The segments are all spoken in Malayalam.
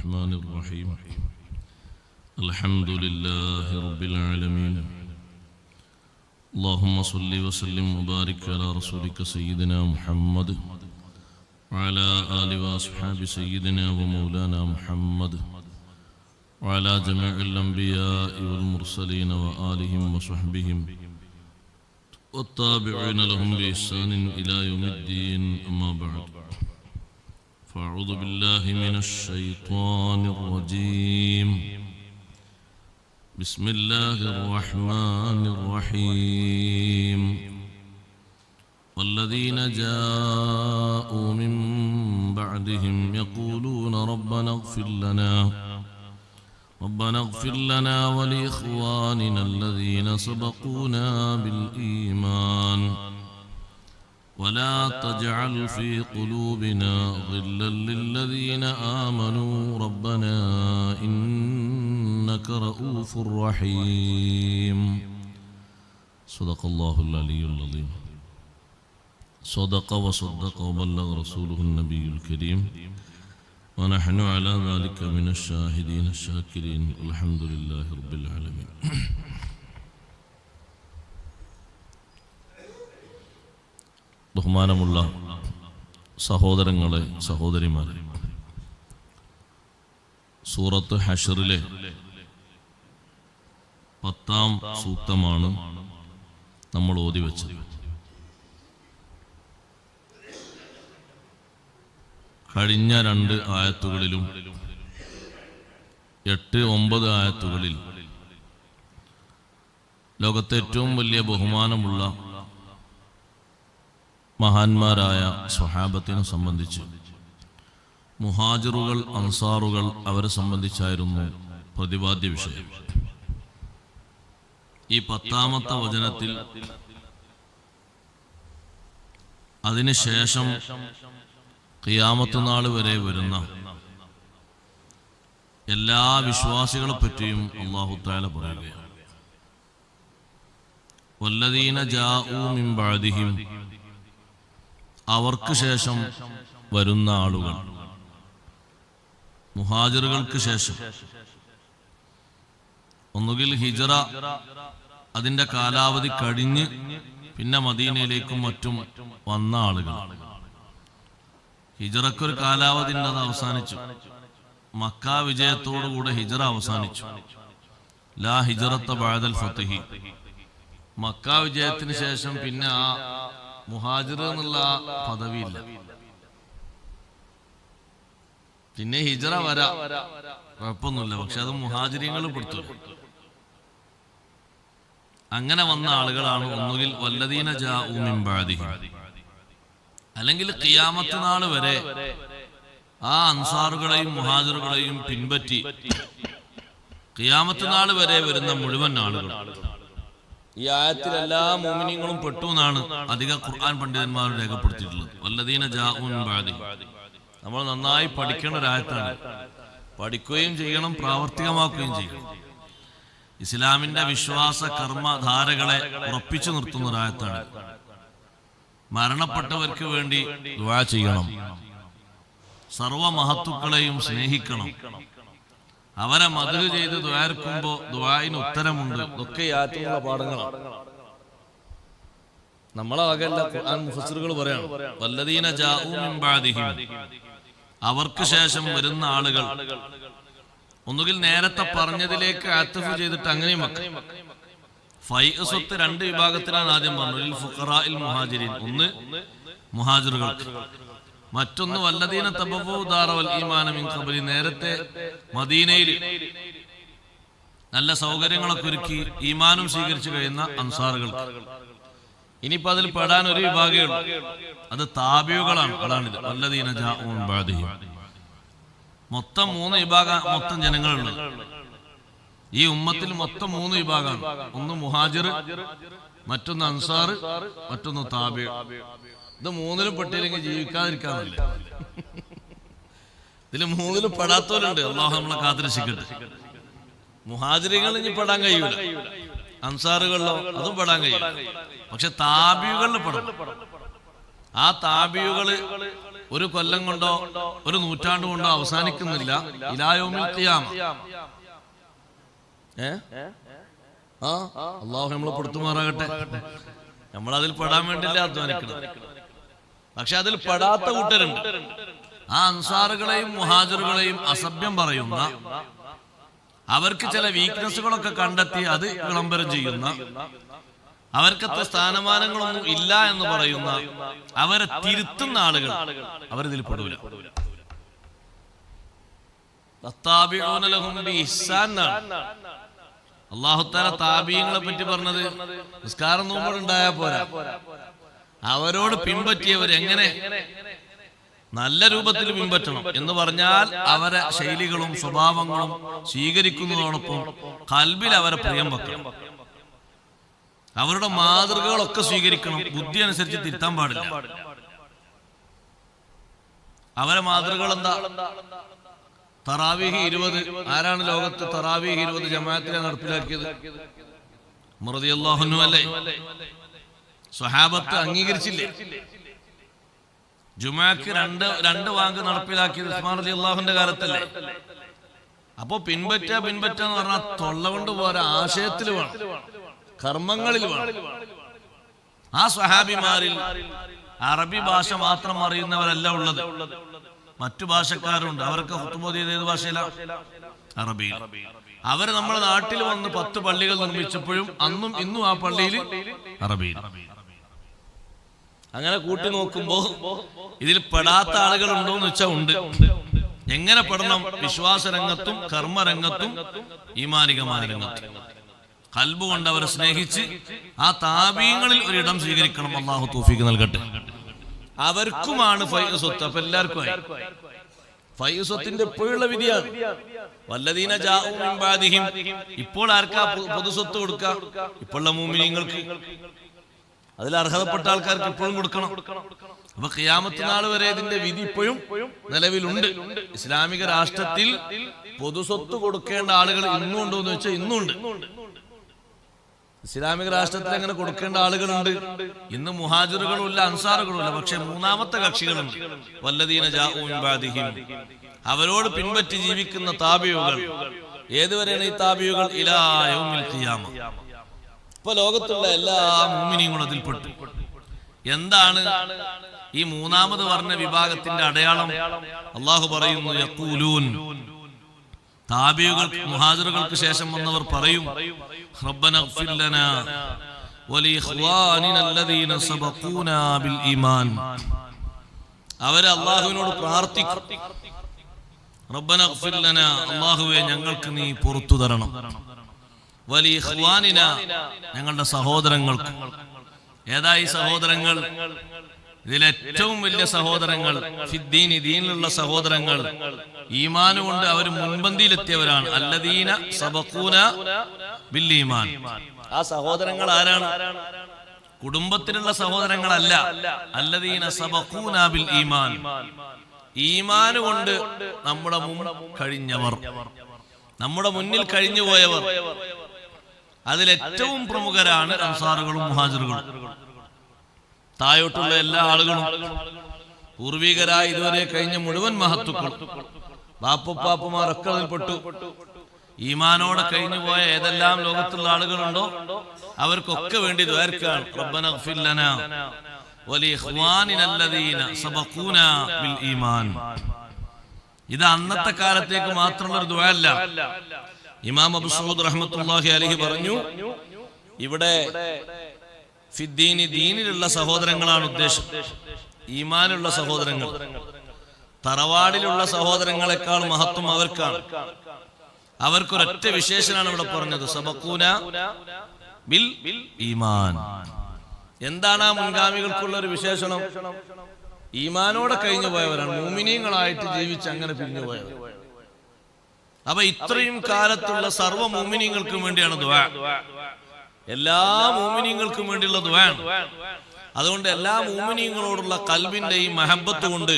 الرحمن الرحيم الحمد لله رب العالمين اللهم صل وسلم وبارك على رسولك سيدنا محمد وعلى آله وأصحاب سيدنا ومولانا محمد وعلى جميع الأنبياء والمرسلين وآلهم وصحبهم والتابعين لهم بإحسان إلى يوم الدين أما بعد فأعوذ بالله من الشيطان الرجيم بسم الله الرحمن الرحيم والذين جاءوا من بعدهم يقولون ربنا اغفر لنا ولإخواننا الذين سبقونا بالإيمان ولا تجعل في قلوبنا غلا للذين آمنوا ربنا إنك رؤوف رحيم صدق الله العلي العظيم صدق وصدق وبلغ رسوله النبي الكريم ونحن على ذلك من الشاهدين الشاكرين الحمد لله رب العالمين ബഹുമാനമുള്ള സഹോദരങ്ങളെ സഹോദരിമാരെ, സൂറത്ത് ഹശ്റിലെ 10-ാം സൂക്തമാണ് നമ്മൾ ഓതി വെച്ചത്. കഴിഞ്ഞ 2 ആയത്തുകളിലും 8-9 ആയത്തുകളിൽ ലോകത്തെ ഏറ്റവും വലിയ ബഹുമാനമുള്ള മഹാന്മാരായ സ്വഹാബത്തിനെ സംബന്ധിച്ച്, മുഹാജിറുകൾ അൻസാറുകൾ അവരെ സംബന്ധിച്ചായിരുന്നു പ്രതിപാദ്യ വിഷയം. ഈ 10-ാമത്തെ വചനത്തിൽ അതിനുശേഷം ഖിയാമത്ത് നാൾ വരെ വരുന്ന എല്ലാ വിശ്വാസികളെ പറ്റിയും അല്ലാഹു തആല പറയുകയാണ്. വല്ലദീന ജാഊ മിൻ ബഅദിഹിം, അവർക്ക് ശേഷം വരുന്ന ആളുകൾ, മുഹാജിറുകൾക്ക് ശേഷം, ഒന്നുകിൽ ഹിജറ അതിന്റെ കാലാവധി കഴിഞ്ഞ് പിന്നെ മദീനയിലേക്കും മറ്റും വന്ന ആളുകൾ. ഹിജറക്കൊരു കാലാവധി അത് അവസാനിച്ചു. മക്ക വിജയത്തോടുകൂടെ ഹിജറ അവസാനിച്ചു. ലാ ഹിജറത്ത ബഅദൽ ഫത്ഹി, മക്ക വിജയത്തിന് ശേഷം പിന്നെ ആ മുഹാജിർ എന്നുള്ള പദവിയില്ല. പിന്നെ ഹിജറ വരാ, കുഴപ്പമൊന്നുമില്ല, പക്ഷെ അത് മുഹാജിരിങ്ങൾ പെടുത്തു. അങ്ങനെ വന്ന ആളുകളാണ് ഒന്നുകിൽ വല്ലദീന ജാഊ മിൻ ബഅദിഹിം, അല്ലെങ്കിൽ ഖിയാമത്ത് നാൾ വരെ ആ അൻസാറുകളെയും മുഹാജിറുകളെയും പിൻപറ്റി ഖിയാമത്ത് നാൾ വരെ വരുന്ന മുഴുവൻ ആളുകൾ. ഈ ആയത്തിൽ എല്ലാ മുഅ്മിനീങ്ങളും പെട്ടു എന്നാണ് അധിക ഖുർആൻ പണ്ഡിതന്മാർ രേഖപ്പെടുത്തിയിട്ടുള്ളത്. വല്ലദീന ജാഊ മിൻ ബഅദിഹിം നമ്മൾ നന്നായി പഠിക്കേണ്ട ഒരു ആയത്താണ്. പഠിക്കുകയും ചെയ്യണം, പ്രാവർത്തികമാക്കുകയും ചെയ്യണം. ഇസ്ലാമിന്റെ വിശ്വാസ കർമ്മധാരകളെ ഉറപ്പിച്ചു നിർത്തുന്ന ഒരു ആയത്താണ്. മരണപ്പെട്ടവർക്ക് വേണ്ടി ദുആ ചെയ്യണം, സർവ മഹത്തുക്കളെയും സ്നേഹിക്കണം, അവരെ മദ്ഹ് ചെയ്ത് ദുആർക്കുമ്പോ ദുആയിന് ഉത്തരമുണ്ട്. ഇതൊക്കെ ആയത്തിലുള്ള പാഠങ്ങളാണ്. നമ്മളെ വകയല്ല, ഖുർആൻ മുഫസ്സിറുകൾ പറയാണ് വല്ലദീന ജാഊ മിൻ ബഅദിഹിം, അവർക്ക് ശേഷം വരുന്ന ആളുകൾ. ഒന്നുകിൽ നേരത്തെ പറഞ്ഞതിലേക്ക് ആത്തഫ് ചെയ്തിട്ട് അങ്ങനെയും വെക്കാം. ഫൈഅ് 2 വിഭാഗത്തിലാണ് ആദ്യം പറഞ്ഞത്. ഫുഖറാഇൽ മുഹാജിരീൻ, ഒന്ന് മുഹാജിറുകൾക്ക്, മറ്റൊന്ന് വല്ലദീന തബവ്വഉ ദാറൽ ഈമാന മിൻ ഖബലി, നേരത്തെ മദീനയിൽ നല്ല സൗകര്യങ്ങളൊക്കെ ഒരുക്കി ഈമാനും സ്വീകരിച്ചു കഴിയുന്ന അൻസാറുകൾക്ക്. ഇനിയിപ്പോ അതിൽ പെടാൻ ഒരു വിഭാഗമേ ഉള്ളൂ, അത് താബിഉകളാണ്. അതാണിത് വല്ലദീന ജാഊ മിൻ ബഅദിഹിം. മൊത്തം 3 വിഭാഗം മൊത്തം ജനങ്ങളുള്ളത്. ഈ ഉമ്മത്തിൽ മൊത്തം 3 വിഭാഗമാണ്. ഒന്ന് മുഹാജിർ, മറ്റൊന്ന് അൻസാർ, മറ്റൊന്ന് താബിഉ. ഇത് 3ലും പെട്ടില്ലെങ്കിൽ ജീവിക്കാതിരിക്കാന്നല്ലേ. ഇതിൽ 3ലും പെടാത്തവരുണ്ട്. അല്ലാഹു നമ്മളെ കാത്തിരക്ഷിക്കട്ടെ. മുഹാജിറുകൾ ഇനി പെടാൻ കഴിയൂല, അൻസാറുകളിലോ അതും പെടാൻ കഴിയൂല. പക്ഷെ താബിഉകളിൽ പെടണം. ആ താബിഉകള് ഒരു കൊല്ലം കൊണ്ടോ ഒരു നൂറ്റാണ്ട് കൊണ്ടോ അവസാനിക്കുന്നില്ല. ഇലാ യൗമിൽ ഖിയാമ. അല്ലാഹു നമ്മളെ പെടുത്തുമാറാകട്ടെ. നമ്മളതിൽ പെടാൻ വേണ്ടിയില്ല അധ്വാനിക്കണം. പക്ഷെ അതിൽ പെടാത്ത കൂട്ടരുണ്ട്. ആ അൻസാറുകളെയും മുഹാജിറുകളെയും അസഭ്യം പറയുന്ന, അവർക്ക് ചില വീക്ക്നെസ്സുകളൊക്കെ കണ്ടെത്തി അത് വിളംബരം ചെയ്യുന്ന, അവർക്കത്ര സ്ഥാനമാനങ്ങളൊന്നും ഇല്ല എന്ന് പറയുന്ന, അവരെ തിരുത്തുന്ന ആളുകൾ അവരിതിൽ പെടൂല. അല്ലാഹു തആല താബീങ്ങളെ പറ്റി പറഞ്ഞത് നിസ്കാരം നോമ്പുണ്ടായാൽ പോരാ, അവരോട് പിൻപറ്റിയവർ എങ്ങനെ നല്ല രൂപത്തിൽ പിൻപറ്റണം എന്ന് പറഞ്ഞാൽ അവരെ ശൈലികളും സ്വഭാവങ്ങളും സ്വീകരിക്കുന്നതോടൊപ്പം ഖൽബിൽ അവരെ പ്രിയം വെക്കണം. അവരുടെ മാതൃകകളൊക്കെ സ്വീകരിക്കണം. ബുദ്ധി അനുസരിച്ച് തിരുത്താൻ പാടില്ല. അവരെ മാതൃകകൾ എന്താ? തറാവീഹ് 20. ആരാണ് ലോകത്ത് തറാവീഹ് 20 ജമാഅത്തിനെ നടപ്പിലാക്കിയത്? ഉമർ റളിയല്ലാഹു അൻഹു അല്ലേ? സ്വഹാബത്ത് അംഗീകരിച്ചില്ലേ? ജുമാക്ക് രണ്ട് വാങ്ക് നടപ്പിലാക്കിയത് ഉസ്മാൻ റളിയല്ലാഹുവിന്റെ കാലത്തല്ലേ? അപ്പോ പിൻപറ്റാന്ന് പറഞ്ഞാൽ തൊള്ള കൊണ്ട് പോരാ, ആശയത്തിൽ വേണം, കർമ്മങ്ങളിൽ വേണം. ആ സ്വഹാബിമാരിൽ അറബി ഭാഷ മാത്രം അറിയുന്നവരല്ല ഉള്ളത്, മറ്റു ഭാഷക്കാരുണ്ട്. അവർക്ക് ഖുത്ബ ഓതിയത് ഏത് ഭാഷയിലാണ്? അറബിയിൽ. അവർ നമ്മുടെ നാട്ടിൽ വന്ന് 10 പള്ളികൾ നിർമ്മിച്ചപ്പോഴും അന്നും ഇന്നും ആ പള്ളിയിൽ അറബിയിൽ. അങ്ങനെ കൂട്ടി നോക്കുമ്പോ ഇതിൽ പെടാത്ത ആളുകൾ ഉണ്ടോ എന്ന് വെച്ചാൽ ഉണ്ട്. എങ്ങനെ പെടണം? വിശ്വാസ രംഗത്തും കർമ്മരംഗത്തും ഈമാനികമായ രംഗത്തും ഖൽബ് കൊണ്ട് അവരെ സ്നേഹിച്ച് ആ താബീങ്ങളിൽ ഒരിടം സ്വീകരിക്കണം. അല്ലാഹു തൗഫീഖ് നൽകട്ടെ. അവർക്കുമാണ് ഫൈഅ് സ്വത്ത്. അപ്പൊ എല്ലാവർക്കും ഫൈഅ് സ്വത്തിന്റെ എപ്പോഴുള്ള വിധിയാണ്. വല്ലദീന ജാഉ മിൻ ബഅദിഹിം. ഇപ്പോൾ ആർക്കാ പൊതു സ്വത്ത് കൊടുക്കുക? ഇപ്പോഴുള്ള മുഅ്മിനീങ്ങൾക്ക്. അതിൽ അർഹതപ്പെട്ട ആൾക്കാർക്ക് ഇപ്പോഴും കൊടുക്കണം. അപ്പൊ ഖിയാമത്ത് നാൾ വരെ ഇതിന്റെ വിധി ഇപ്പോഴും നിലവിലുണ്ട്. ഇസ്ലാമിക രാഷ്ട്രത്തിൽ പൊതുസ്വത്ത് കൊടുക്കേണ്ട ആളുകൾ ഇന്നും ഉണ്ടോ എന്ന് വെച്ചാൽ ഇന്നുണ്ട്. ഇസ്ലാമിക രാഷ്ട്രത്തിൽ അങ്ങനെ കൊടുക്കേണ്ട ആളുകളുണ്ട്. ഇന്ന് മുഹാജിറുകളും ഇല്ല, അൻസാറുകളും ഇല്ല. പക്ഷെ മൂന്നാമത്തെ കക്ഷികളുണ്ട്. വല്ലദീന ജാഉ മിൻ ബഅദിഹിം. അവരോട് പിൻപറ്റി ജീവിക്കുന്ന താബിയുകൾ. ഏതുവരെയാണ് ഈ താബിയുകൾ? ഇലാ യൗമിൽ ഖിയാമ. ഇപ്പൊ ലോകത്തുള്ള എല്ലാ മുഅ്മിനീങ്ങളും അതിൽപ്പെട്ടു. എന്താണ് ഈ മൂന്നാമത് പറഞ്ഞ വിഭാഗത്തിന്റെ അടയാളം? അല്ലാഹു പറയുന്നു, യഖൂലൂൻ. താബിയുകൾ മുഹാജിറുകൾക്ക് ശേഷം വന്നവർ പറയും, റബ്ബന ഇഗ്ഫിർ ലനാ വലിഇഖ്വാനിന അല്ലദീന സബഖൂനാ ബിൽ ഈമാൻ. അവരെ അല്ലാഹുവിനോട് പ്രാർത്ഥിക്കും, റബ്ബന ഇഗ്ഫിർ ലനാ, അല്ലാഹുവേ ഞങ്ങൾക്ക് നീ പുറത്തു തരണം, വലിഇഖ്വാനിന, ഞങ്ങളുടെ സഹോദരങ്ങൾക്ക്. ഏതായി സഹോദരങ്ങൾ? ഇതിലേറ്റവും വലിയ സഹോദരങ്ങൾ ഫിദ്ദീനി, ദീനിലുള്ള സഹോദരങ്ങൾ, ഈമാൻ കൊണ്ട് അവർ മുൻപന്തിയിലെത്തിയവരാണ്. അല്ലദീന സബഖൂന ബിൽ ഈമാൻ. ആ സഹോദരങ്ങൾ ആരാണ്? കുടുംബത്തിലുള്ള സഹോദരങ്ങളല്ല. അല്ലദീന സബഖൂന ബിൽ ഈമാൻ. ഈമാൻ കൊണ്ട് നമ്മുടെ മുൻ കഴിഞ്ഞവർ, നമ്മുടെ മുന്നിൽ കഴിഞ്ഞു പോയവർ. അതിലേറ്റവും പ്രമുഖരാണ് അൻസാറുകളും മുഹാജിറുകളും. താഴോട്ടുള്ള എല്ലാ ആളുകളും പൂർവികരായി ഇതുവരെ കഴിഞ്ഞ മുഴുവൻ മഹത്തുക്കൾ, ബാപ്പുപ്പാപ്പുമാരൊക്കെ അതിൽപ്പെട്ടു. ഈമാനോടെ കഴിഞ്ഞു പോയ ഏതെല്ലാം ലോകത്തുള്ള ആളുകളുണ്ടോ അവർക്കൊക്കെ വേണ്ടി ദുആർക്കാണ്, റബ്ബന ഇഗ്ഫിർ ലനാ വലിഇഖ്വാനിന അല്ലദീന സബഖൂനാ ബിൽ ഈമാൻ. ഇത് അന്നത്തെ കാലത്തേക്ക് മാത്രമുള്ള ഒരു ദുആ അല്ല. ഇമാം അബൂ സഊദ് റഹ്മത്തുള്ളാഹി അലൈഹി പറഞ്ഞു, ഇവിടെ ഫിദ്ദീനി, ദീനിലുള്ള സഹോദരങ്ങളാണ് ഉദ്ദേശം. ഈമാനുള്ള സഹോദരങ്ങൾ, തറവാടിലുള്ള സഹോദരങ്ങളെക്കാൾ മഹത്വം അവർക്കാണ്. അവർക്കൊരൊറ്റ വിശേഷനാണ് ഇവിടെ പറഞ്ഞത്, സബഖൂന ബിൽ ഈമാൻ. എന്താണ് ആ മുൻഗാമികൾക്കുള്ള ഒരു വിശേഷണം? ഈമാനോടെ കഴിഞ്ഞു പോയവരാണ്, മുഅ്മിനീങ്ങളായിട്ട് ജീവിച്ച് അങ്ങനെ പിരിഞ്ഞു പോയവർ. അപ്പൊ ഇത്രയും കാലത്തുള്ള സർവ്വ മുഅ്മിനീങ്ങൾക്കും വേണ്ടിയാണ് ദുആ. എല്ലാ മുഅ്മിനീങ്ങൾക്കും വേണ്ടിയുള്ള ദുആണ്. അതുകൊണ്ട് എല്ലാ മുഅ്മിനീങ്ങളോടുള്ള ഖൽബിന്റെ ഈ മഹബ്ബത്ത് കൊണ്ട്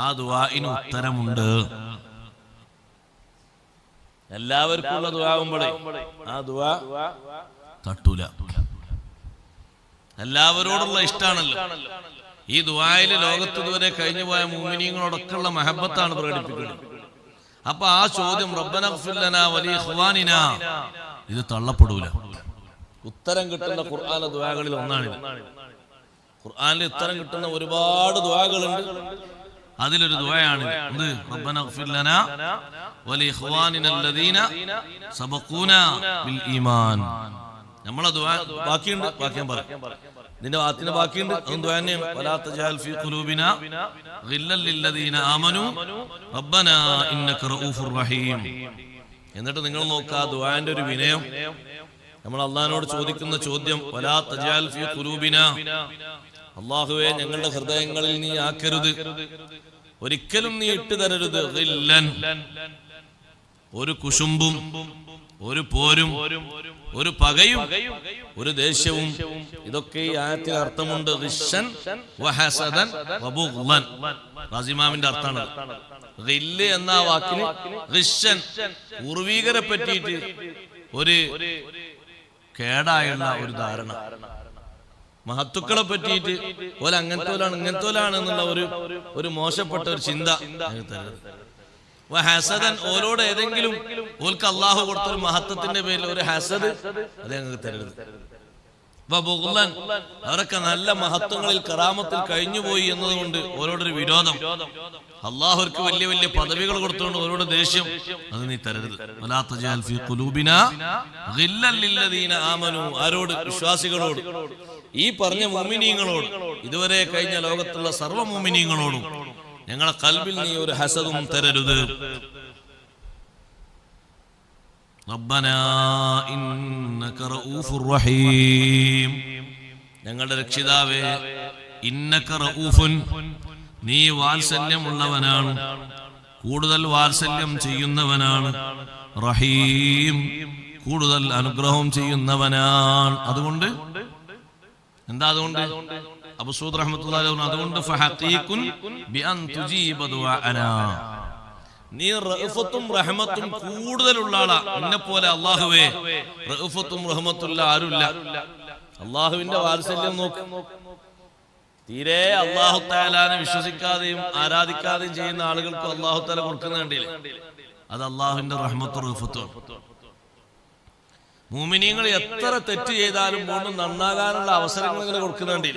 ആ ദുആഇന് ഉത്തരമുണ്ട്. എല്ലാവർക്കും ഉള്ള ദുആ ആവുമ്പോഴേ ആ ദുആ തട്ടൂല. എല്ലാവരോടുള്ള ഇഷ്ടാണല്ലോ. ഈ ദുആയിലെ ലോകത്ത് ഇതുവരെ കഴിഞ്ഞു പോയ മുഅ്മിനീങ്ങളോടൊക്കെയുള്ള മഹബത്താണ് പ്രകടിപ്പിക്കുന്നത്. അപ്പൊ ആ ചോദ്യം റബ്ബന ഗ്ഫിർ ലനാ വലി ഇഖ്വാനിനാ ഇത് തള്ളപ്പെടൂല. ഉത്തരം കിട്ടുന്ന ഖുർആനിലെ ദുആകളിൽ ഒന്നാണിത്. ഖുർആനിൽ ഉത്തരം കിട്ടുന്ന ഒരുപാട് ദുആകളുണ്ട്. അതിലൊരു ദുആയാണ് ഇത്. റബ്ബന ഗ്ഫിർ ലനാ വലി ഇഖ്വാനിനാ അല്ലദീന സബഖൂനാ ബിൽ ഈമാൻ. നമ്മളെ ദുആ ബാക്കിയുണ്ട്, ബാക്കി ഞാൻ പറയാം. നിന്റെ വാക്കിന് ബാക്കിയുണ്ട്, അതും ദുആ തന്നെയാണ്. വലാ തജഅൽ ഫീ ഖുലൂബിനാ ഗില്ലൽ ലില്ലദീന ആമനൂ റബ്ബനാ ഇന്നക റഊഫുർ റഹീം. എന്നിട്ട് നിങ്ങൾ നോക്കുക ആ ദുആന്റെ ഒരു വിനയം. നമ്മൾ അല്ലാഹുവിനോട് ചോദിക്കുന്ന ചോദ്യം വലാ തജഅൽ ഫീ ഖുലൂബിനാ, അല്ലാഹുവേ ഞങ്ങളുടെ ഹൃദയങ്ങളിൽ നീ ആക്കരുത്, ഒരിക്കലും നീ ഇട്ടു തരരുത് ഗില്ലൻ, ഒരു കുശുമ്പും ഒരു പോരും ഒരു പകയും ഒരു ദേഷ്യവും. ഇതൊക്കെ ഈ ആയത്തിൽ അർത്ഥമുണ്ട്. ഗിഷൻ വഹസദൻ വബുഗ്ളൻ റാസിമാമിന്റെ അർത്ഥമാണ്. ഗില്ല് എന്ന വാക്കിന് ഗിഷൻ പൂർവീകരെ പറ്റിയിട്ട് ഒരു കേടായുള്ള ഒരു ധാരണ, മഹത്തുക്കളെ പറ്റിയിട്ട് ഓല അങ്ങനത്തോലാണ് ഇങ്ങനത്തോലാണ് എന്നുള്ള ഒരു മോശപ്പെട്ട ഒരു ചിന്ത. ഹസദൻ ഓരോട് ഏതെങ്കിലും ഓൽക്ക് അള്ളാഹു കൊടുത്തൊരു മഹത്വത്തിന്റെ പേരിൽ ഒരു ഹസദ് അത് ഞങ്ങൾക്ക് തരരുത്. ബുഗ്ളൻ അവരൊക്കെ നല്ല മഹത്വങ്ങളിൽ കറാമത്തിൽ കഴിഞ്ഞുപോയി എന്നതുകൊണ്ട് ഓരോടൊരു വിരോധം. അള്ളാഹുർക്ക് വലിയ വലിയ പദവികൾ കൊടുത്തുകൊണ്ട് ഓരോട് ദേഷ്യം, അത് നീ തരരുത്. വലാ തജഅൽ ഫീ ഖുലൂബിനാ ഗില്ലൽ ലില്ലദീന ആമനൂ, ആരോട്? വിശ്വാസികളോട്, ഈ പറഞ്ഞ മുഅ്മിനീങ്ങളോട്, ഇതുവരെ കഴിഞ്ഞ ലോകത്തുള്ള സർവ്വ മുഅ്മിനീങ്ങളോടും ഞങ്ങളെ ഖൽബിൽ നീ ഒരു ഹസദും തരരുത്. റബ്ബനാ ഇന്നക റഊഫുർ റഹീം, ഞങ്ങളുടെ രക്ഷിതാവേ, ഇന്നക റഊഫുൻ, നീ വാത്സല്യമുള്ളവനാണ്, കൂടുതൽ വാത്സല്യം ചെയ്യുന്നവനാണ്, റഹീം, കൂടുതൽ അനുഗ്രഹം ചെയ്യുന്നവനാണ്. അതുകൊണ്ട് എന്താ? അതുകൊണ്ട് അബൂ സഊദ് റഹ്മത്തുള്ളാഹി അലൈഹി അതുകൊണ്ട് ഫഹഖീഖുൻ ബിഅൻ തുജീബ ദുആഅനാ, നീ റഅഫത്തും റഹ്മത്തും കൂടുതലുള്ള ആളാ. നിന്നെ പോലെ അല്ലാഹുവേ റഅഫത്തും റഹ്മത്തുള്ള ആരുമില്ല. അല്ലാഹുവിന്റെ വാത്സല്യം നോക്ക്. തീരെ അല്ലാഹു തആലാനെ വിശ്വസിക്കാതെയും ആരാധിക്കാതെയും ചെയ്യുന്ന ആളുകൾക്ക് അല്ലാഹു തആല കൊടുക്കുന്ന കണ്ടില്ലേ, അത് അല്ലാഹുവിന്റെ റഹ്മത്തും റഅഫത്തും. മുഅ്മിനീങ്ങൾ എത്ര തെറ്റ് ചെയ്താലും വീണ്ടും നന്നാകാനുള്ള അവസരങ്ങൾ ഇങ്ങനെ കൊടുക്കുന്നുണ്ട്.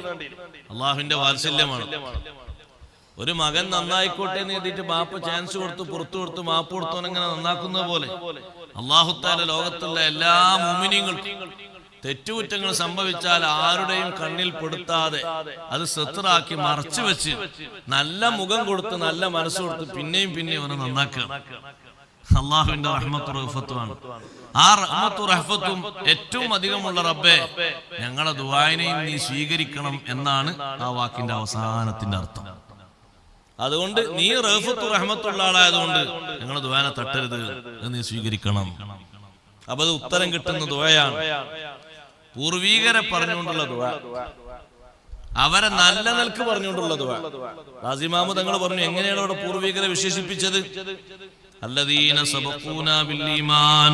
അള്ളാഹുവിന്റെ വാത്സല്യമാണ്. ഒരു മകൻ നന്നായിക്കോട്ടെ എന്ന് കരുതിയിട്ട് ബാപ്പ ചാൻസ് കൊടുത്തു, പുറത്തു കൊടുത്തു, മാപ്പ് കൊടുത്തു, അങ്ങനെ നന്നാക്കുന്ന പോലെ അല്ലാഹു തആല ലോകത്തുള്ള എല്ലാ മുഅ്മിനീങ്ങൾക്കും തെറ്റുകുറ്റങ്ങൾ സംഭവിച്ചാൽ ആരുടെയും കണ്ണിൽ പെടുത്താതെ അത് സത്റാക്കി മറച്ചു വെച്ച് നല്ല മുഖം കൊടുത്ത് നല്ല മനസ്സ് കൊടുത്ത് പിന്നെയും പിന്നെയും അവനെ നന്നാക്കുക. അള്ളാഹുവിന്റെ റഹ്മത്തും റഹ്ഫത്തുമാണ്. ആ റഹ്മത്തും റഹ്ഫത്തും ഏറ്റവും അധികമുള്ള റബ്ബേ, ഞങ്ങളെ ദുആയിനെയും നീ സ്വീകരിക്കണം എന്നാണ് ആ വാക്കിന്റെ അവസാനത്തിന്റെ അർത്ഥം. അതുകൊണ്ട് നീ റഹ്ഫത്തും റഹ്മത്തുള്ള ആളായതുകൊണ്ട് ഞങ്ങളെ ദുആനെ തട്ടരുത്, നീ സ്വീകരിക്കണം. അപ്പൊ അത് ഉത്തരം കിട്ടുന്ന ദുആയാണ്. പൂർവീകരെ പറഞ്ഞുകൊണ്ടുള്ള ദുആ, അവരെ നല്ല നിലക്ക് പറഞ്ഞുകൊണ്ടുള്ള ദുആ. റാസിമാമു തങ്ങൾ പറഞ്ഞു എങ്ങനെയാണ് അവിടെ പൂർവീകരെ വിശേഷിപ്പിച്ചത്? അല്ലദീന സബഖൂനാ ബിൽ ഈമാൻ.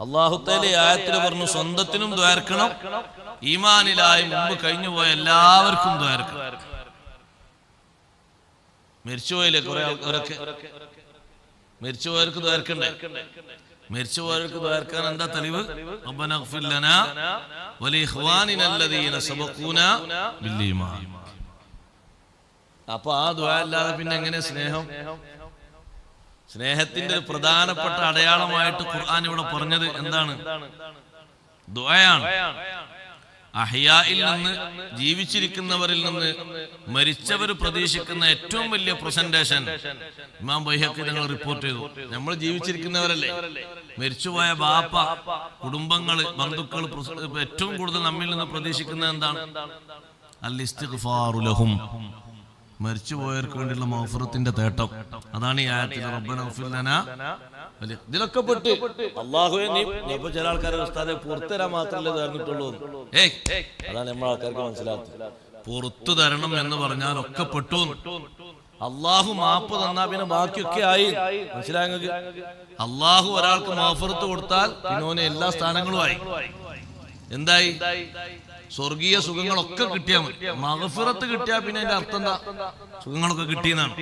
അല്ലാഹു തആല ആയത്തിൽ പറഞ്ഞു സ്വന്തത്തിനും ദ്വാരക്കണം, ഈമാനിലായി മുമ്പ് കഴിഞ്ഞുപോയ എല്ലാവർക്കും ദ്വാരക്കണം. മരിച്ചുപോയില്ലേ കുറെ ആൾക്കാരൊക്കെ? മരിച്ചുപോയവർക്ക് ദ്വാരക്കണ്ടേ? മരിച്ചുപോയവർക്ക് ദ്വാരക്കാൻ എന്താ തെളിവ്? റബ്ബനാ ഗ്ഫിർ ലനാ വലി ഇഖ്വാനിനാ അല്ലദീന സബഖൂനാ ബിൽ ഈമാൻ. അപ്പൊ ആ ദുആ അല്ലാതെ പിന്നെ എങ്ങനെ സ്നേഹം? സ്നേഹത്തിന്റെ ഒരു പ്രധാനപ്പെട്ട അടയാളമായിട്ട് ഖുർആൻ ഇവിടെ പറഞ്ഞത് എന്താണ്? ദുആയാണ്. അഹ്യായിൽ നിന്ന്, ജീവിച്ചിരിക്കുന്നവരിൽ നിന്ന് മരിച്ചവർ പ്രതീക്ഷിക്കുന്ന ഏറ്റവും വലിയ പ്രസന്റേഷൻ ഇമാം ബൈഹഖി തങ്ങൾ റിപ്പോർട്ട് ചെയ്തു. നമ്മൾ ജീവിച്ചിരിക്കുന്നവരല്ലേ, മരിച്ചുപോയ ബാപ്പ, കുടുംബങ്ങൾ, ബന്ധുക്കൾ ഏറ്റവും കൂടുതൽ നമ്മിൽ നിന്ന് പ്രതീക്ഷിക്കുന്നത് എന്താണ്? അൽ ഇസ്തിഗ്ഫാറു ലഹും, മരിച്ചുപോയവർക്ക് വേണ്ടിയുള്ള മഗ്ഫിറത്തിന്റെ തേട്ടം. അതാണ് ഈ ആയത്തിൽ റബ്ബനാ ഗ്ഫിർ ലനാ. ഇതിലൊക്കെ പെട്ട് അല്ലാഹുവേ നീ ഇപ്പൊ ചില ആൾക്കാരെ ഉസ്താദെ പുറത്തു തരാൻ മാത്രമല്ലേ തന്നിട്ടുള്ളൂ. അതാണ് നമ്മൾ ആൾക്കാർക്ക് മനസ്സിലാക്കുന്നത്. പുറത്തു തരണം എന്ന് പറഞ്ഞാൽ ഒക്കെ പെട്ടു. അള്ളാഹു മാപ്പ് തന്നാ പിന്നെ ബാക്കിയൊക്കെ ആയി. മനസ്സിലായെങ്കിൽ അള്ളാഹു ഒരാൾക്ക് മഗ്ഫിറത്ത് കൊടുത്താൽ പിന്നെ എല്ലാ സ്ഥാനങ്ങളും ആയി. എന്തായി? സ്വർഗീയ സുഖങ്ങളൊക്കെ കിട്ടിയാൽ മതി. മഗ്ഫിറത്ത് കിട്ടിയാൽ പിന്നെ അതിന്റെ അർത്ഥം എന്താ? സുഖങ്ങളൊക്കെ കിട്ടിയെന്നാണ്.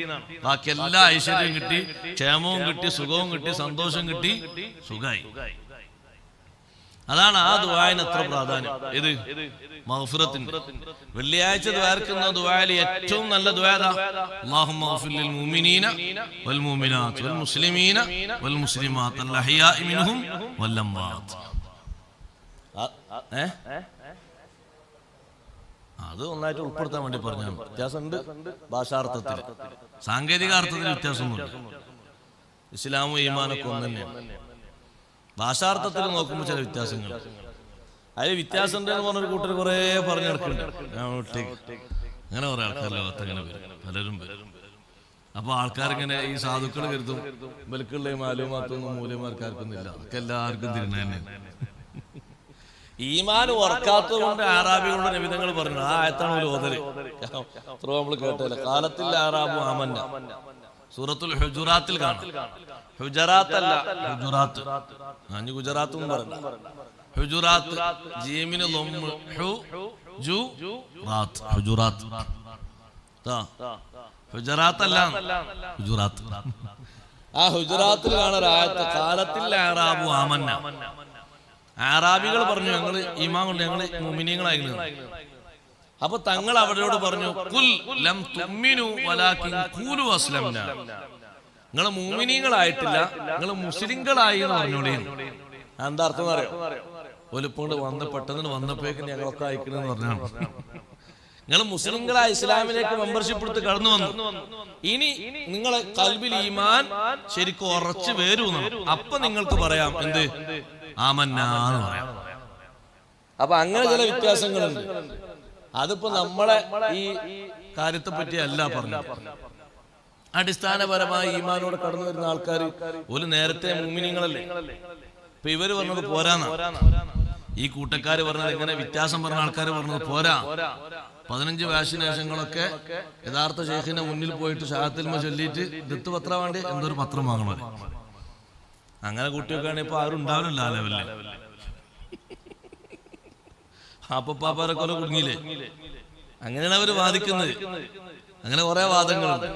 ബാക്കി എല്ലാ ഐശ്വര്യവും കിട്ടി, ക്ഷേമവും കിട്ടി, സുഖവും കിട്ടി, സന്തോഷം കിട്ടി, സുഖായി. അതാണ് ആ ദുആന് അത്ര പ്രാധാന്യം. ഇത് മഗ്ഫിറത്തിന്റെ. വെള്ളിയാഴ്ച ദുആർക്കുന്ന ദുആയിൽ ഏറ്റവും നല്ല ദുആ ഏതാ? അല്ലാഹുമ്മ ഗ്ഫിർ ലിൽ മുഅ്മിനീന വൽ മുഅ്മിനാത്ത് വൽ മുസ്ലിമീന വൽ മുസ്ലിമാത്ത് അൽ അഹ്യാഇ മിൻഹും വൽ അംവാത്ത്. അത് ഒന്നായിട്ട് ഉൾപ്പെടുത്താൻ വേണ്ടി പറഞ്ഞാണ്. വ്യത്യാസമുണ്ട് ഭാഷാർത്ഥത്തിൽ, സാങ്കേതിക അർത്ഥത്തിൽ വ്യത്യാസമൊന്നുമില്ല. ഇസ്ലാമും ഈമാനൊക്കെ ഒന്ന് തന്നെയാണ്. ഭാഷാർത്ഥത്തിൽ നോക്കുമ്പോൾ ചില വ്യത്യാസങ്ങൾ. അതിൽ വ്യത്യാസം ഉണ്ടെന്ന് പറഞ്ഞൊരു കൂട്ടർ കുറെ പറഞ്ഞു നടക്കുന്നുണ്ട്. അങ്ങനെ കുറെ ആൾക്കാർ ലോകത്ത് അങ്ങനെ വരും, പലരും വരും. അപ്പൊ ആൾക്കാരിങ്ങനെ ഈ സാധുക്കൾ കരുതും ബൽക്കുള്ള മാലൂമാത്തൊന്നും മൂല്യമാർക്കാർക്കൊന്നുമില്ല, ഒക്കെ എല്ലാവർക്കും തിരുണ തന്നെ. ഈമാൻ ഉറക്കാത്തത് കൊണ്ട് ആറാബികളുടെ നിമിതങ്ങൾ പറഞ്ഞു. ആ ആയത്താണ് ഒരു ഓതല്. അത്ര നമ്മൾ കേട്ടല്ലേ? കാലത്തിൽ ആറാബു ആമന്ന സൂറത്തുൽ ഹുജുറാത്തിൽ കാണാം. ഹുജറാത്ത് അല്ല, ഹുജുറാത്ത്. അഞ്ഞ് ഗുജറാത്ത് എന്ന് പറഞ്ഞു. ഹുജുറാത്ത് ജീമിന് ഹുജുറാത്ത്. ഹുജറാത്ത് അല്ല, ഹുജുറാത്ത്. ആ ഹുജുറാത്തിൽ കാണാൻ ആയത്ത് കാലത്തിൽ ആറാബു ആമന്ന. ആറാബികൾ പറഞ്ഞു ഞങ്ങള് ഈമാൻ കൊണ്ട് ഞങ്ങള് മുഅ്മിനീങ്ങളായിരുന്നു. അപ്പൊ തങ്ങൾ അവരോട് പറഞ്ഞു കുൽ ലം തുഅ്മിനു വലാകിൻ ഖൂലു അസ്ലംന. നിങ്ങൾ മുഅ്മിനീങ്ങളായിട്ടില്ല, നിങ്ങൾ മുസ്ലിങ്ങളായി എന്ന് പറഞ്ഞോളീ. എന്താ അർത്ഥം അറിയോ? ഒലിപ്പോണ്ട് പെട്ടെന്ന് വന്നപ്പോഴേക്ക് ഞങ്ങളൊക്കെ അയക്കണെന്ന് പറഞ്ഞാണ്. നിങ്ങൾ മുസ്ലിങ്ങളായ ഇസ്ലാമിലേക്ക് മെമ്പർഷിപ്പ് എടുത്ത് കടന്നു വന്നു. ഇനി നിങ്ങളെ കൽബിൽ ഈമാൻ ശരിക്കും ഉറച്ചു വരൂന്ന്. അപ്പൊ നിങ്ങൾക്ക് പറയാം എന്ത്? ആമന്നാന്ന് പറയാം. അപ്പൊ അങ്ങനെ ചില വ്യത്യാസങ്ങളുണ്ട്. അതിപ്പോ നമ്മളെ ഈ കാര്യത്തെ പറ്റി അല്ല പറഞ്ഞു. അടിസ്ഥാനപരമായി ഈമാനോട് കടന്നു വരുന്ന ആൾക്കാർ ഒരു നേരത്തെ മുഅ്മിനീങ്ങളല്ലേ. ഇപ്പൊ ഇവര് പറഞ്ഞത് പോരാന്നാ. ഈ കൂട്ടക്കാര് പറഞ്ഞത് എങ്ങനെ വ്യത്യാസം പറഞ്ഞ ആൾക്കാർ പറഞ്ഞത് പോരാ. 15 വാക്സിനേഷനുകളൊക്കെ യഥാർത്ഥ ശൈഖിന്റെ മുന്നിൽ പോയിട്ട് ഷഹാദത്തുൽ ചൊല്ലിയിട്ട് ദത്ത് പത്രം വേണ്ടി എന്തൊരു പത്രം വാങ്ങണം. അങ്ങനെ കുട്ടിയൊക്കെയാണ് ഇപ്പൊ ആരും ഉണ്ടാവില്ല ആ ലെവലില്. അപ്പാപ്പാരെ കൊല കുടുങ്ങിയില്ലേ? അങ്ങനെയാണ് അവര് വാദിക്കുന്നത്. അങ്ങനെ കുറെ വാദങ്ങളുണ്ട്.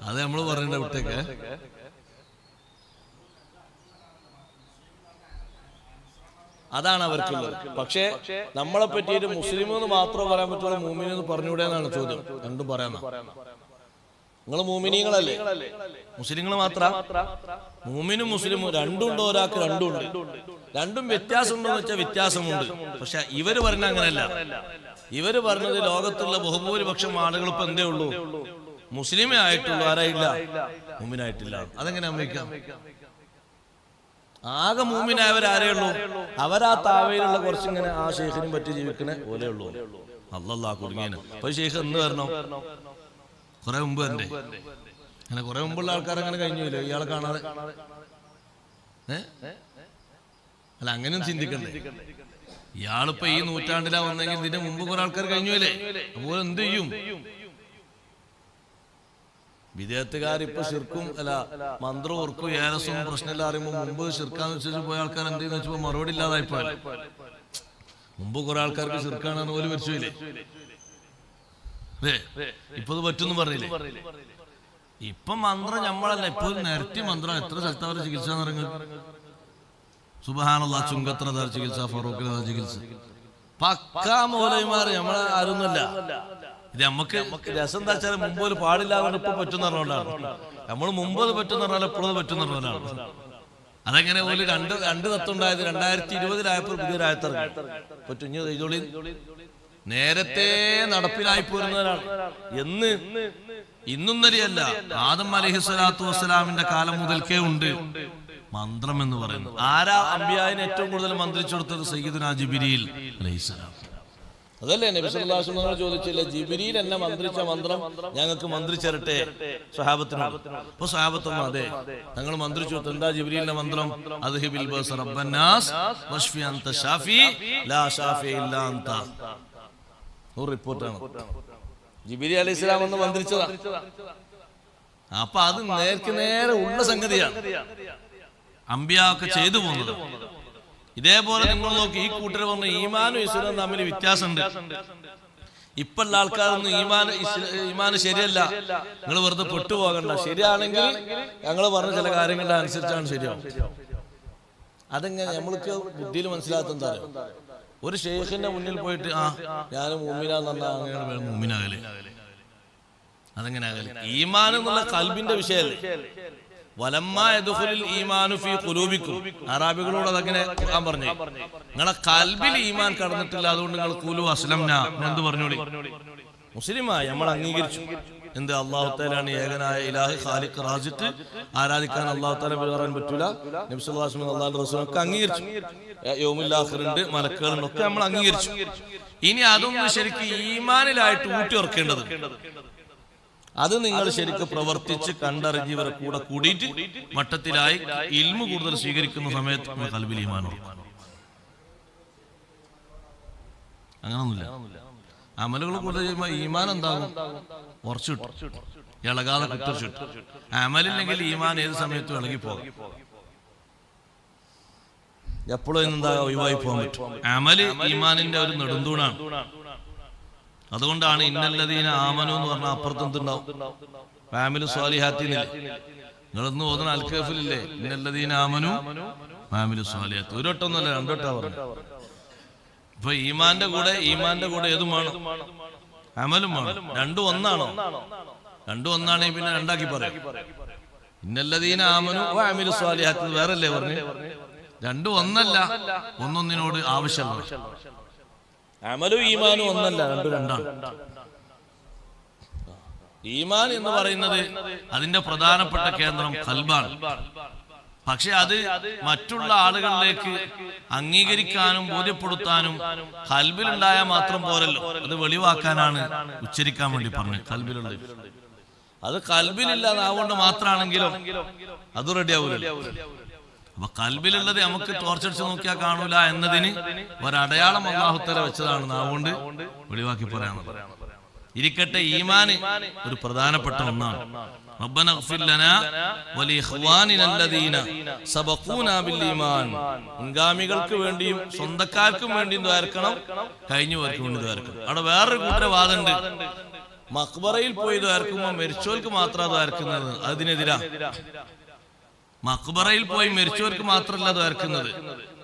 അത് നമ്മൾ പറയേണ്ട വിട്ടേക്ക്. അതാണ് അവർക്കുള്ളത്. പക്ഷെ നമ്മളെ പറ്റിയിട്ട് മുസ്ലിം എന്ന് മാത്രമേ പറയാൻ പറ്റുള്ളൂ, മുഅ്മിൻ എന്ന് പറഞ്ഞുകൂടെ എന്നാണ് ചോദ്യം. രണ്ടും പറയാനാ. നിങ്ങൾ മുഅ്മിനീങ്ങളല്ലേ? മുസ്ലിങ്ങൾ മാത്ര? മുഅ്മിനും മുസ്ലിമും രണ്ടുണ്ടോ? ഒരാൾക്ക് രണ്ടുണ്ട്. രണ്ടും വ്യത്യാസമുണ്ടോ എന്ന് വെച്ചാൽ വ്യത്യാസമുണ്ട്. പക്ഷെ ഇവര് പറഞ്ഞ അങ്ങനെയല്ല. ഇവര് പറഞ്ഞത് ലോകത്തുള്ള ബഹുഭൂരിപക്ഷം ആളുകൾ ഇപ്പൊ എന്തേ ഉള്ളൂ? മുസ്ലിമേ ആയിട്ടുള്ളൂ. ആരായില്ല? മുഅ്മിനായിട്ടില്ല. അതെങ്ങനെ അമ്മയ്ക്കാം? ആകെ മുഅ്മിനായവരാരേ ഉള്ളൂ? അവരാ താവയിലുള്ള കുറച്ചിങ്ങനെ ആ ശൈഖിനും പറ്റി ജീവിക്കണേ പോലെ ഉള്ളൂ. അല്ലാഹ് കുടുങ്ങിയാണ്. അപ്പൊ ശൈഖ് എന്ന് വരണോ? കുറെ മുമ്പ് തന്നെ. അങ്ങനെ കുറെ മുമ്പുള്ള ആൾക്കാർ അങ്ങനെ കഴിഞ്ഞില്ലേ ഇയാളെ കാണാതെ? അല്ല, അങ്ങനെയും ചിന്തിക്കണ്ടേ? ഇയാളിപ്പോ ഈ നൂറ്റാണ്ടിലാ വന്നെങ്കിൽ ഇതിന്റെ മുമ്പ് കുറെ ആൾക്കാർ കഴിഞ്ഞല്ലേ? അതുപോലെ എന്ത് ചെയ്യും? വിദേഹത്തുകാർ ഇപ്പൊ ശിർക്കും അല്ല മന്ത്രവും ഉർക്കും ഏലസും പ്രശ്നമില്ല അറിയുമ്പോ മുമ്പ് ശിർക്കാന്ന് വെച്ചിട്ട് പോയ ആൾക്കാർ എന്ത് ചെയ്യുന്ന വെച്ചപ്പോ മറുപടി ഇല്ലാതായിപ്പോയല്ലേ. മുമ്പ് കുറെ ആൾക്കാർക്ക് ശിർക്കാണെന്ന് പോലും വരിച്ചില്ലേ? ഇപ്പൊ ഇത് പറ്റുന്നു പറഞ്ഞില്ലേ? ഇപ്പൊ മന്ത്രം നമ്മളല്ല, ഇപ്പൊ നിരത്തി മന്ത്രം. എത്ര സ്ഥലത്ത് അവർ ചികിത്സ നിറങ്ങും. സുബ്ഹാനല്ലാഹ്, ചുങ്കത്ര ചികിത്സ, ഫറൂഖിൽ ചികിത്സ, പക്കാ മൗലവിമാർ. നമ്മളെ ആരൊന്നുമല്ല. ഇത് നമുക്ക് രസം എന്താ വെച്ചാൽ മുമ്പ് ഒരു പാടില്ലാതെ ഇപ്പൊ പറ്റുന്ന പറഞ്ഞുകൊണ്ടാണ്. നമ്മൾ മുമ്പ് അത് പറ്റുന്ന പറഞ്ഞാൽ എപ്പോഴും പറ്റുന്ന പറഞ്ഞാണ്. അതെങ്ങനെ ഒരു രണ്ട് തത്തുണ്ടായത് 2020 പുതിയൊരു ആയത്തിറങ്ങി പറ്റുഞ്ഞു ചെയ്തോളി. നേരത്തെ നടപ്പിലായി പോരുന്നവരാണ്. എന്ന് ഇന്നും തരിയല്ല, ആദം അലൈഹിസ്സലാത്തു വസ്സലാമിന്റെ കാലം മുതൽക്കേ ഉണ്ട് മന്ത്രം എന്ന് പറയുന്നത്. ആരാ അംബിയായിനെ ഏറ്റവും കൂടുതൽ മന്ത്രിച്ചു കൊടുത്തത്? സയ്യിദുനാ ജിബ്രീൽ അലൈഹിസ്സലാം. അതല്ലേ നബി സല്ലല്ലാഹു അലൈഹി വസല്ലം ചോദിച്ചില്ലേ, ജിബ്രീൽ എന്നെ മന്ത്രിച്ച മന്ത്രം ഞങ്ങൾക്ക് മന്ത്രിച്ചരട്ടെ സ്വഹാബത്തിനോട്. അപ്പൊ സ്വഹാബത്തൊന്നും അതെ ഞങ്ങൾ മന്ത്രിച്ചു കൊടുത്തു. എന്താ ജിബ്രീലിന്റെ മന്ത്രം? അദ്ഹിബിൽ ബഅസ റബ്ബന്നാസ് വശ്ഫി അൻത ഷാഫി ലാ ഷാഫി ഇല്ലാ അൻത. ഒരു റിപ്പോർട്ടാണ്. ജിബ്രീൽ അലൈഹിസ്സലാം എന്ന് മന്ത്രിച്ചതാ. അപ്പൊ അത് നേർക്ക് നേരെ ഉള്ള സംഗതിയാണ്. അമ്പിയ ഒക്കെ ചെയ്തു പോകുന്നത്. ഇതേപോലെ നിങ്ങൾ നോക്കി, ഈ കൂട്ടർ പറഞ്ഞ ഈമാനും ഇസ്ലാമും തമ്മിൽ വ്യത്യാസമുണ്ട്. ഇപ്പുള്ള ആൾക്കാരൊന്നും ഈമാന് ശരിയല്ല, നിങ്ങൾ വെറുതെ പെട്ടുപോകണ്ട, ശരിയാണെങ്കിൽ ഞങ്ങൾ പറഞ്ഞ ചില കാര്യങ്ങളുടെ അനുസരിച്ചാണ് ശരിയാവും. അതെങ്ങനെ നമ്മൾക്ക് ബുദ്ധിയിൽ മനസ്സിലാക്കുന്ന ഒരു ഷെയ്ഖിന്റെ മുന്നിൽ പോയിട്ട് ഞാൻ മൂമിനാന്ന് പറഞ്ഞാൽ അങ്ങനെയാണ് മൂമിനാകല്. അതെങ്ങനെ ആകല്? ഈമാൻ എന്നുള്ള ഖൽബിന്റെ വിഷയമല്ലേ. വലമ്മാ യദ്ഖുലുൽ ഈമാനു ഫീ ഖുലൂബിക്കും, അറബികളോട് അതങ്ങനെ ഖുർആൻ പറഞ്ഞു. നിങ്ങളെ ഖൽബിൽ ഈമാൻ കടന്നിട്ടില്ല, അതുകൊണ്ട് നിങ്ങൾ ഖുലു അസ്ലംനാ എന്ത് പറഞ്ഞോളി, മുസ്ലിമായി നമ്മൾ അംഗീകരിച്ചു. എന്ത്? അല്ലാഹു തആലയാണ് ഏകനായ ഇലാഹ്, ഖാലിഖ്, റാസിഖ്, ആരാധിക്കാൻ അല്ലാഹു തആല പറയാൻ പറ്റൂല. നബി സല്ലല്ലാഹു അലൈഹി വസല്ലം അല്ലാഹുവിന്റെ റസൂലൊക്കെ അംഗീകരിച്ചു. യൗമുൽ ആഖിറുണ്ട്, മലക്കുകളുണ്ട്, ഒക്കെ നമ്മൾ അംഗീകരിച്ചു. ഇനി അതൊന്നും ശരിക്കും ഈമാനിലായിട്ട് ഊട്ടിയുറക്കേണ്ടത്. അത് നിങ്ങൾ ശരിക്കും പ്രവർത്തിച്ച് കണ്ടറിഞ്ഞ് ഇവരെ കൂടെ കൂടിയിട്ട് മട്ടത്തിലായി ഇൽമു കൂടുതൽ സ്വീകരിക്കുന്ന സമയത്ത് ഖൽബിൽ ഈമാൻ ഉറക്കും. അങ്ങനൊന്നുമില്ല. അമലുകൾ കൂടുതൽ ചെയ്യുമ്പോൾ ഈമാൻ എന്താകും? ഉറച്ചു കിട്ടും, ഇളകാതെ കുത്തിച്ചു കിട്ടും. അമലില്ലെങ്കിൽ ഈമാൻ ഏത് സമയത്തും ഇളകിപ്പോകും, എപ്പോഴും എന്താ ഒഴിവായി പോകാൻ പറ്റും. അമല് ഈമാനിന്റെ ഒരു നെടുന്തൂണാണ്. അതുകൊണ്ടാണ് ഇന്നല്ലദീന ആമനു എന്ന് പറഞ്ഞാൽ അപ്പുറത്ത് എന്തുണ്ടാവും? ഫാമിലു സ്വാലിഹാത്തിനില്ലേ? നിങ്ങളൊന്ന് ഓതുന്ന അൽക്കഫിലില്ലേ? ഇന്നല്ലദീന ആമനു ഫാമിലു സ്വാലിഹാത്ത്. ഒരു വട്ടമൊന്നുമല്ല, രണ്ടോട്ടാ പറഞ്ഞു. ഇപ്പൊ ഈമാന്റെ കൂടെ ഏതും വേണം, അമലും വേണം. രണ്ടും ഒന്നാണോ? രണ്ടും ഒന്നാണെങ്കിൽ പിന്നെ രണ്ടാക്കി പറയാം. ഇന്നല്ലദീന ആമനു ഫാമിലു സ്വാലിഹാത്ത് വേറല്ലേ പറഞ്ഞു? രണ്ടും ഒന്നല്ല, ഒന്നൊന്നിനോട് ആവശ്യമുള്ള. അമലും ഈമാനും ഒന്നല്ല, രണ്ടും രണ്ടാണ്. ഈമാൻ എന്ന് പറയുന്നത് അതിന്റെ പ്രധാനപ്പെട്ട കേന്ദ്രം ഖൽബാണ്. പക്ഷെ അത് മറ്റുള്ള ആളുകളിലേക്ക് അംഗീകരിക്കാനും ബോധ്യപ്പെടുത്താനും ഖൽബിലുണ്ടായാൽ മാത്രം പോരല്ലോ, അത് വെളിവാക്കാനാണ് ഉച്ചരിക്കാൻ വേണ്ടി പറഞ്ഞത്. ഖൽബിലുള്ള അത് ഖൽബിലില്ല നാവുകൊണ്ട് മാത്രമാണെങ്കിലും അത് റെഡിയാവൂലല്ലോ. അപ്പൊ ഖൽബിലുള്ളത് നമുക്ക് ടോർച്ചടിച്ച് നോക്കിയാൽ കാണൂല എന്നതിന് ഒരടയാളം അല്ലാഹു തആല വെച്ചതാണ്, നാവുകൊണ്ട് വെളിവാക്കി പറയാനുള്ളത്. ഇരിക്കട്ടെ, ഈമാൻ ഒരു പ്രധാനപ്പെട്ട ഒന്നാണ്. റബ്ബന ഇഗ്ഫിർ ലനാ വലിഇഖ്വാനിന അല്ലദീന സബഖൂനാ ബിൽ ഈമാൻ. മുൻഗാമികൾക്ക് വേണ്ടിയും സ്വന്തക്കാർക്കും വേണ്ടിയും ദ്വാരക്കണം, കഴിഞ്ഞവർക്ക് വേണ്ടി ദ്വാരക്കണം. അവിടെ വേറൊരു കൂട്ടരെ വാദമുണ്ട്, മഖ്ബറയിൽ പോയി ദ്വാരക്കുമ്പോൾ മരിച്ചവർക്ക് മാത്രമാണ് ദ്വാരക്കുന്നത്. അതിനെതിരാ. മഖ്ബറയിൽ പോയി മരിച്ചവർക്ക് മാത്രമല്ല ദ്വാരക്കുന്നത്,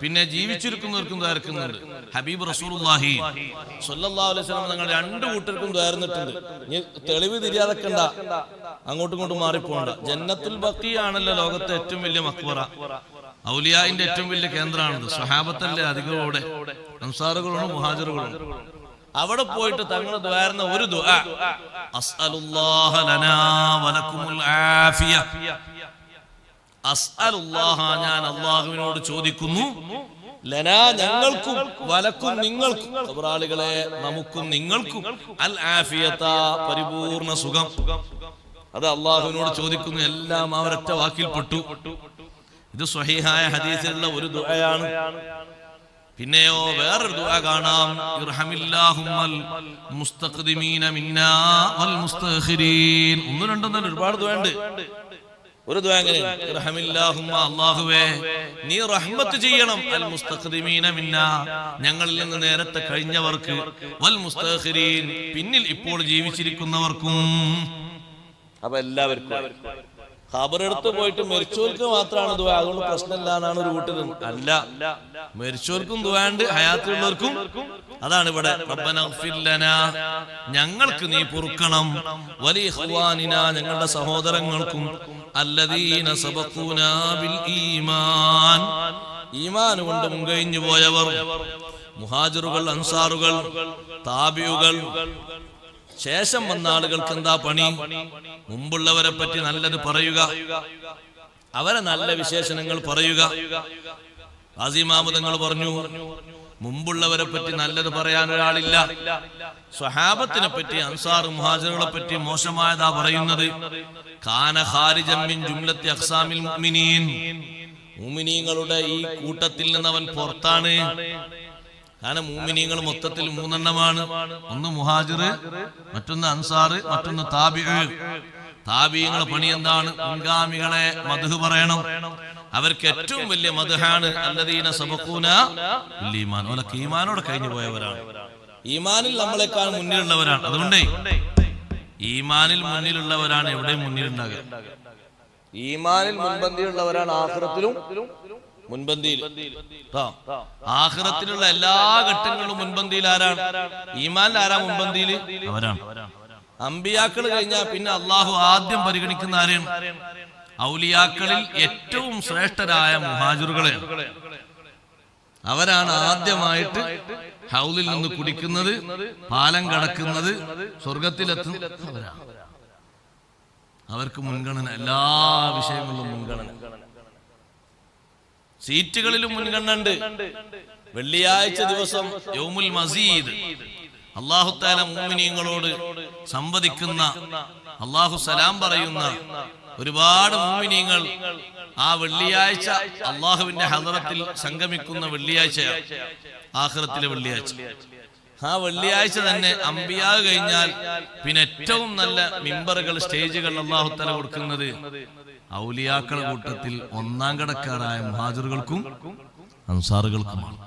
പിന്നെ ജീവിച്ചിരിക്കുന്നവർക്കും ദ്വാരക്കുന്നുണ്ട്. ഹബീബ് റസൂലുള്ളാഹി സ്വല്ലല്ലാഹു അലൈഹി വസല്ലം തങ്ങൾ രണ്ടു കൂട്ടർക്കും ദ്വാരന്നിട്ടുണ്ട്. തെളിവ് തിരിയാതെക്കണ്ട, അങ്ങോട്ടും ഇങ്ങോട്ടും മാറിപ്പോണ്ട. ജന്നത്തുൽ ബഖിയാണല്ലോ ലോകത്തെ ഏറ്റവും വലിയ മഖ്ബറ, ഔലിയായിന്റെ ഏറ്റവും വലിയ കേന്ദ്രമാണത്. സ്വഹാബത്തല്ലേ അധികമോടെ, അൻസാറുകളാണ്, മുഹാജിറുകളാണ്. അവിടെ പോയിട്ട് തങ്ങൾ ദ്വാരുന്ന ഒരു ദുആ, അസ്അലുല്ലാഹ ലനാ വലക്കുമുൽ ആഫിയ. അസ്അലുല്ലാഹ, ഞാൻ അല്ലാഹുവിനോട് ചോദിക്കുന്നു, ലനാ ഞങ്ങൾക്കും, വലക്കും നിങ്ങൾക്കും, ഖബറാളികളെ നമുക്കും നിങ്ങൾക്കും, അൽ ആഫിയത പരിപൂർണ സുഖം. അത് അല്ലാഹുവിനോട് ചോദിക്കുന്നു. എല്ലാം അവരൊറ്റ വാക്കിൽപ്പെട്ടു. ഇത് സ്വഹീഹായ ഹദീസിലുള്ള ഒരു ദുആയാണ്. പിന്നെയോ വേറൊരു ദുആ കാണാം, ഇർഹമില്ലാഹുമ്മൽ മുസ്തഖ്ദിമീന മിന്നാ വൽ മുസ്തഖിരീൻ. ഒന്നും രണ്ടൊന്നും ഒരുപാട് ദുആ ഉണ്ട്. ഒരു ദുആ എങ്ങനെയാണ്? ഇർഹമില്ലാഹുമ്മ, അല്ലാഹുവേ നീ റഹ്മത്ത് ചെയ്യണം, അൽ മുസ്തഖ്ദിമീന മിന്നാ ഞങ്ങളിൽ നിന്ന് നേരത്തെ കഴിഞ്ഞവർക്ക്, വൽ മുസ്തഖിരീൻ പിന്നിൽ ഇപ്പോൾ ജീവിച്ചിരിക്കുന്നവർക്കും. അപ്പൊ എല്ലാവർക്കും. ഖബറെടുത്ത് പോയിട്ട് മരിച്ചവർക്ക് മാത്രമാണ് ദുആ, അതുകൊണ്ട് പ്രശ്നമില്ല എന്നാണ് ഒരു കൂട്ടർ. അല്ല, മരിച്ചവർക്കും ദുആ ഉണ്ട്, ഹയാത്തുള്ളവർക്കും. അതാണ് ഇവിടെ റബ്ബന ഇഗ്ഫിർ ലനാ, ഞങ്ങൾക്ക് നീ പൊറുക്കണം, വലിഇഖ്വാനിനാ ഞങ്ങളുടെ സഹോദരങ്ങൾക്കും, അല്ലദീന സബഖൂനാ ബിൽ ഈമാൻ ഈമാൻ കൊണ്ട് മുൻകഴിഞ്ഞു പോയവർ, മുഹാജിറുകൾ, അൻസാറുകൾ, താബിഉകൾ. ശേഷം വന്ന ആളുകൾക്ക് എന്താ പണി? മുമ്പുള്ളവരെ പറ്റി നല്ലത് പറയുക, അവരെ നല്ല വിശേഷണങ്ങൾ പറയുക. ആസിമാമുദങ്ങൾ പറഞ്ഞു, മുമ്പുള്ളവരെ പറ്റി നല്ലത് പറയാൻ ഒരാളില്ല. സ്വഹാബത്തിനെ പറ്റി, അൻസാർ മുഹാജിറുകളെ പറ്റി മോശമായതാ പറയുന്നത്. കാന ഖാരിജൻ മിൻ ജുംലത്തി അഖ്സാമിൽ മുഅ്മിനീൻ, മുഅ്മിനീങ്ങളുടെ ഈ കൂട്ടത്തിൽ നിന്ന് അവൻ പുറത്താണ്. കാരണം മുഅ്മിനീങ്ങൾ മൊത്തത്തിൽ മൂന്നെണ്ണമാണ്. ഒന്ന് മുഹാജിർ, മറ്റൊന്ന് അൻസാർ, മറ്റൊന്ന് താബിഈ. താബിഈങ്ങളുടെ പണി എന്താണ്? മുൻഗാമികളെ മദ്ഹ് പറയണം, അവർക്ക് ഏറ്റവും വലിയ മദ്ഹാണ് അല്ലദീന സബഖൂന ബിൽ ഈമാൻ. ഓലൊക്കെ ഈമാനോടെ കഴിഞ്ഞു പോയവരാണ്, ഈമാനിൽ നമ്മളെക്കാൾ മുന്നിലുള്ളവരാണ്. അതുകൊണ്ട് ഈമാനിൽ മുന്നിലുള്ളവരാണ് എവിടെയും മുന്നിലുണ്ടാകുക. ഈമാനിൽ മുൻപന്തിയിലുള്ളവരാണ് ആഖിറത്തിലും മുൻപന്തിയിൽ. ആഖിറത്തിലുള്ള എല്ലാ ഘട്ടങ്ങളിലും മുൻപന്തിയിൽ ആരാണ്? ഈമാനിൽ ആരാ മുൻപന്തിയിൽ? അവരാണ്. അമ്പിയാക്കൾ കഴിഞ്ഞാൽ പിന്നെ അള്ളാഹു ആദ്യം പരിഗണിക്കുന്ന ആരെയാണ്? ഔലിയാക്കളിൽ ഏറ്റവും ശ്രേഷ്ഠരായ മുഹാജിറുകളെ. അവരാണ് ആദ്യമായിട്ട് ഹൗലിൽ നിന്ന് കുടിക്കുന്നത്, പാലം കടക്കുന്നത്, സ്വർഗത്തിലെത്തുന്നത്. അവർക്ക് മുൻഗണന, എല്ലാ വിഷയങ്ങളിലും മുൻഗണന, സീറ്റുകളിലും മുൻഗണന ഉണ്ട്. വെള്ളിയാഴ്ച ദിവസം യൗമുൽ മസീദ്, അല്ലാഹു തആല മുഅ്മിനീങ്ങളോട് സംവദിക്കുന്ന, അല്ലാഹു സലാം പറയുന്ന ഒരുപാട് മുഅ്മിനീങ്ങൾ ആ വെള്ളിയാഴ്ച അല്ലാഹുവിന്റെ ഹദറത്തിൽ സംഗമിക്കുന്ന വെള്ളിയാഴ്ചയാണ് ആഖിറത്തിലെ വെള്ളിയാഴ്ച. ആ വെള്ളിയാഴ്ച തന്നെ അമ്പിയാ കഴിഞ്ഞാൽ പിന്നെ ഏറ്റവും നല്ല മിമ്പറുകൾ, സ്റ്റേജുകൾ അല്ലാഹു തആല കൊടുക്കുന്നത് ഔലിയാക്കളുടെ കൂട്ടത്തിൽ ഒന്നാം കടക്കാരായ മുഹാജിറുകൾക്കും അൻസാറുകൾക്കുമാണ്.